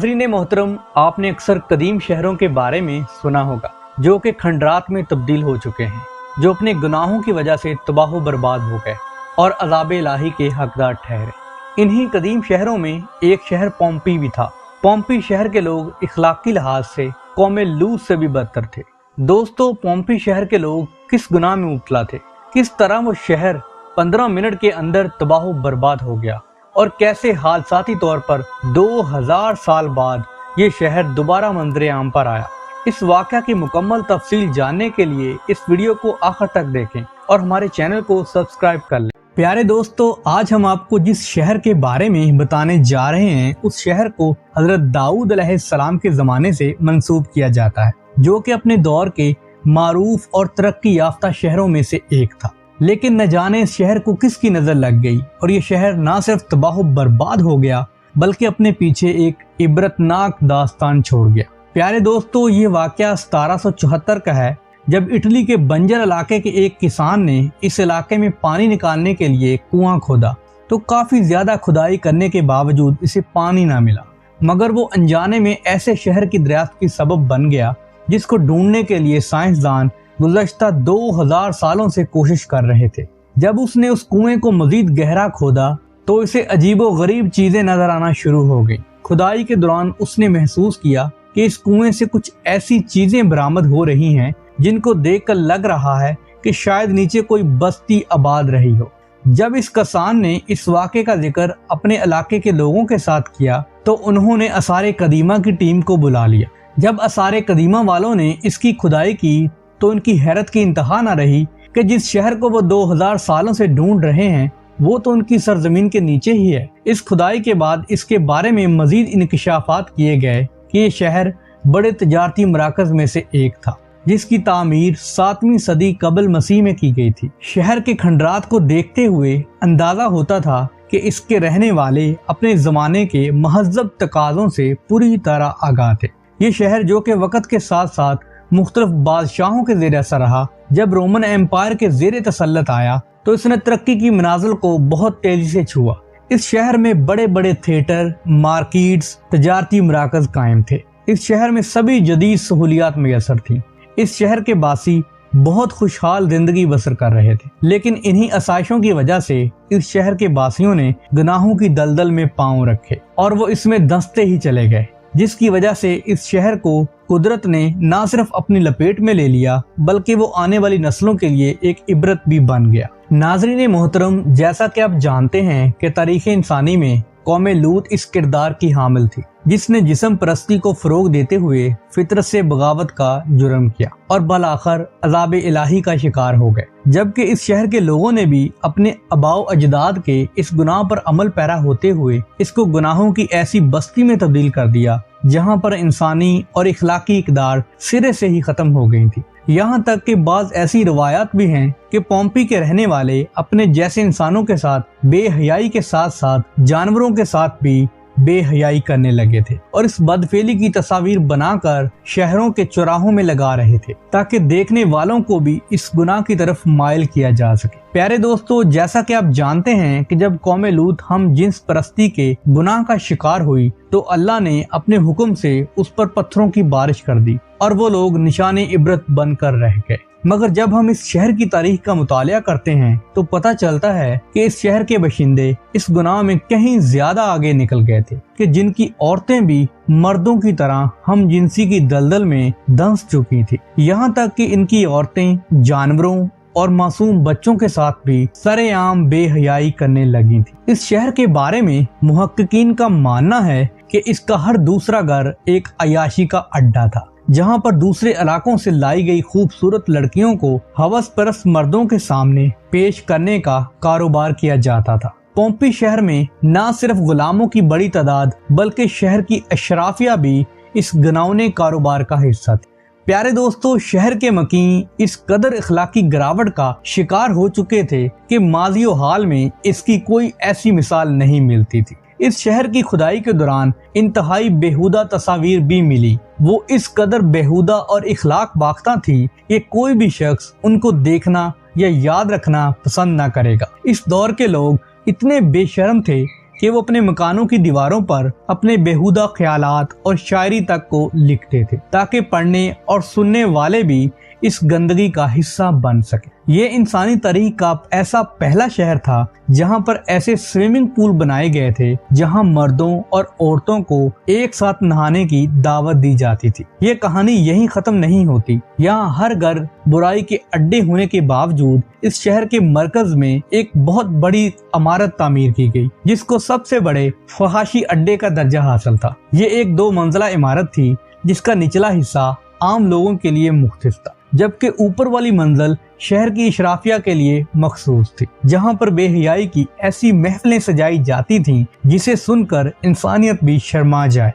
नाज़रीन मोहतरम, आपने अक्सर कदीम शहरों के बारे में सुना होगा जो कि खंडरात में तब्दील हो चुके हैं, जो अपने गुनाहों की वजह से तबाह बर्बाद हो गए और अज़ाब इलाही के हकदार ठहरे। इन्हीं कदीम शहरों में एक शहर पोम्पी भी था। पोम्पी शहर के लोग इखलाकी लिहाज से कौम लूत से भी बदतर थे। दोस्तों, पोम्पी शहर के लोग किस गुनाह में मुब्तला थे, किस तरह वो शहर 15 मिनट के अंदर तबाह बर्बाद हो गया और कैसे हादसाती तौर पर 2000 साल बाद ये शहर दोबारा मंजर आम पर आया। इस वाक़या की मुकम्मल तफसील जानने के लिए इस वीडियो को आखिर तक देखें और हमारे चैनल को सब्सक्राइब कर लें। प्यारे दोस्तों, आज हम आपको जिस शहर के बारे में बताने जा रहे हैं उस शहर को हजरत दाऊद अलैहिस्सलाम के ज़माने से मंसूब किया जाता है, जो कि अपने दौर के मारूफ और तरक्की याफ्ता शहरों में से एक था। लेकिन न जाने इस शहर को किसकी नजर लग गई और ये शहर ना सिर्फ तबाह बर्बाद हो गया बल्कि अपने पीछे एक इबरतनाक दास्तान छोड़ गया। प्यारे दोस्तों, ये वाकया 1774 का है, जब इटली के बंजर इलाके के एक किसान ने इस इलाके में पानी निकालने के लिए कुआं खोदा तो काफी ज्यादा खुदाई करने के बावजूद इसे पानी ना मिला, मगर वो अनजाने में ऐसे शहर की दरियाफ्त की सबब बन गया जिसको ढूंढने के लिए साइंसदान गुज़श्ता 2000 सालों से कोशिश कर रहे थे। जब उसने उस कुएं को मजीद गहरा खोदा तो इसे अजीबो गरीब चीजें नजर आना शुरू हो गई। खुदाई के दौरान उसने महसूस किया कि इस कुएं से कुछ ऐसी चीजें बरामद हो रही हैं जिनको देखकर लग रहा है कि शायद नीचे कोई बस्ती आबाद रही हो। जब इस किसान ने इस वाक़े का जिक्र अपने इलाके के लोगों के साथ किया तो उन्होंने आसार कदीमा की टीम को बुला लिया। जब आसार कदीमा वालों ने इसकी खुदाई की तो उनकी हैरत की इंतहा न रही कि जिस शहर को वो 2000 सालों से ढूंढ रहे हैं वो तो उनकी सरजमीन के नीचे ही है। इस खुदाई के बाद इसके बारे में मजीद इंकशाफात किए गए कि ये शहर बड़े तजारती मराकज में से एक था, जिसकी तामीर 7वीं सदी कबल मसीह में की गई थी। शहर के खंडरात को देखते हुए अंदाजा होता था कि इसके रहने वाले अपने ज़माने के महज़ब तकाज़ों से पूरी तरह आगाह थे। ये शहर, जो कि वक़्त के साथ साथ मुख्तलिफ बादशाहों के ज़ेर असर रहा, जब रोमन एम्पायर के ज़ेर तसल्लत आया तो इसने तरक्की की मनाजिल को बहुत तेजी से छुआ। इस शहर में बड़े बड़े थिएटर, मार्केट्स, तजारती मराकज कायम थे। इस शहर में सभी जदीद सहूलियात मैसर थी। इस शहर के बासी बहुत खुशहाल जिंदगी बसर कर रहे थे, लेकिन इन्हीं आसाइशों की वजह से इस शहर के बासियों ने गुनाहों की दलदल में पांव रखे और वो इसमें धंसते ही चले गए, जिसकी वजह से इस शहर को कुदरत ने न सिर्फ अपनी लपेट में ले लिया बल्कि वो आने वाली नस्लों के लिए एक इबरत भी बन गया। नाज़रीन मोहतरम, जैसा कि आप जानते हैं कि तारीख़ इंसानी में कौम लूत इस किरदार की हामिल थी जिसने जिस्म परस्ती को फरोग देते हुए फितरत से बगावत का जुर्म किया और बलाखर अज़ाब इलाही का शिकार हो गए। जबकि इस शहर के लोगों ने भी अपने अबाओ अजदाद के इस गुनाह पर अमल पैरा होते हुए इसको गुनाहों की ऐसी बस्ती में तब्दील कर दिया जहां पर इंसानी और इखलाकी इक़दार सिरे से ही खत्म हो गई थी। यहाँ तक कि बाज़ ऐसी रवायात भी हैं कि पोम्पी के रहने वाले अपने जैसे इंसानों के साथ बेहयाई के साथ साथ जानवरों के साथ भी बेहयाई करने लगे थे और इस बदफेली की तस्वीर बनाकर शहरों के चौराहों में लगा रहे थे ताकि देखने वालों को भी इस गुनाह की तरफ माइल किया जा सके। प्यारे दोस्तों, जैसा कि आप जानते हैं कि जब कौम लूत हम जिन्स परस्ती के गुनाह का शिकार हुई तो अल्लाह ने अपने हुक्म से उस पर पत्थरों की बारिश कर दी और वो लोग निशाने इबरत बनकर रह गए। मगर जब हम इस शहर की तारीख का मुतालिया करते हैं तो पता चलता है कि इस शहर के बशिंदे इस गुनाह में कहीं ज्यादा आगे निकल गए थे कि जिनकी औरतें भी मर्दों की तरह हम जिनसी की दलदल में धंस चुकी थी। यहाँ तक कि इनकी औरतें जानवरों और मासूम बच्चों के साथ भी सरेआम बेहयाई करने लगी थी। इस शहर के बारे में मुहक्किकीन का मानना है कि इसका हर दूसरा घर एक अयाशी का अड्डा था, जहां पर दूसरे इलाकों से लाई गई खूबसूरत लड़कियों को हवस परस्त मर्दों के सामने पेश करने का कारोबार किया जाता था। पोम्पी शहर में न सिर्फ गुलामों की बड़ी तादाद बल्कि शहर की अशराफिया भी इस घिनौने कारोबार का हिस्सा थी। प्यारे दोस्तों, शहर के मकीन इस कदर इखलाकी गिरावट का शिकार हो चुके थे कि माज़ियो हाल में इसकी कोई ऐसी मिसाल नहीं मिलती थी। इस शहर की खुदाई के दौरान इंतहाई बेहुदा तस्वीर भी मिली। वो इस कदर बेहुदा और इखलाक बाख्ता थी कि कोई भी शख्स उनको देखना या याद रखना पसंद ना करेगा। इस दौर के लोग इतने बेशर्म थे कि वो अपने मकानों की दीवारों पर अपने बेहुदा ख्यालात और शायरी तक को लिखते थे ताकि पढ़ने और सुनने वाले भी इस गंदगी का हिस्सा बन सके। ये इंसानी तारीख का ऐसा पहला शहर था जहां पर ऐसे स्विमिंग पूल बनाए गए थे जहां मर्दों और औरतों को एक साथ नहाने की दावत दी जाती थी। ये कहानी यहीं खत्म नहीं होती। यहाँ हर घर बुराई के अड्डे होने के बावजूद इस शहर के मरकज में एक बहुत बड़ी इमारत तामीर की गई जिसको सबसे बड़े फहाशी अड्डे का दर्जा हासिल था। ये एक 2 मंजिला इमारत थी जिसका निचला हिस्सा आम लोगों के लिए मुख्तस था, जबकि ऊपर वाली मंजिल शहर की इशराफिया के लिए मखसूस थी, जहां पर बेहयाई की ऐसी महफिलें सजाई जाती थीं जिसे सुनकर इंसानियत भी शर्मा जाए।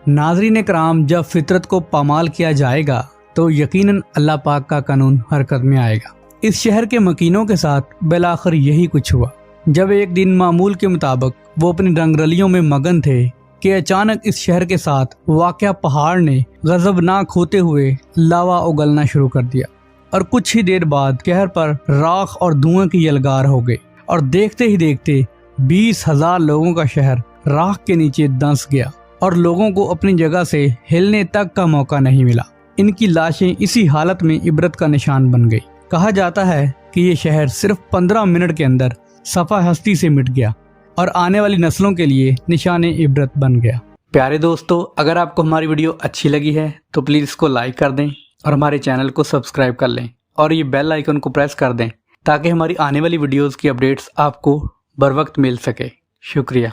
नाज़रीन कराम, जब फितरत को पामाल किया जाएगा तो यकीनन अल्लाह पाक का कानून हरकत में आएगा। इस शहर के मकीनों के साथ बिलाखिर यही कुछ हुआ। जब एक दिन मामूल के मुताबिक वो अपनी रंगरलियों में मगन थे कि अचानक इस शहर के साथ वाक़या पहाड़ ने गज़बनाक होते हुए लावा उगलना शुरू कर दिया और कुछ ही देर बाद शहर पर राख और धुएं की यलगार हो गई और देखते ही देखते 20,000 लोगों का शहर राख के नीचे दंस गया और लोगों को अपनी जगह से हिलने तक का मौका नहीं मिला। इनकी लाशें इसी हालत में इबरत का निशान बन गई। कहा जाता है कि ये शहर सिर्फ 15 मिनट के अंदर सफा हस्ती से मिट गया और आने वाली नस्लों के लिए निशाने इबरत बन गया। प्यारे दोस्तों, अगर आपको हमारी वीडियो अच्छी लगी है तो प्लीज़ इसको लाइक कर दें और हमारे चैनल को सब्सक्राइब कर लें और ये बेल आइकन को प्रेस कर दें ताकि हमारी आने वाली वीडियोस की अपडेट्स आपको बर वक्त मिल सके। शुक्रिया।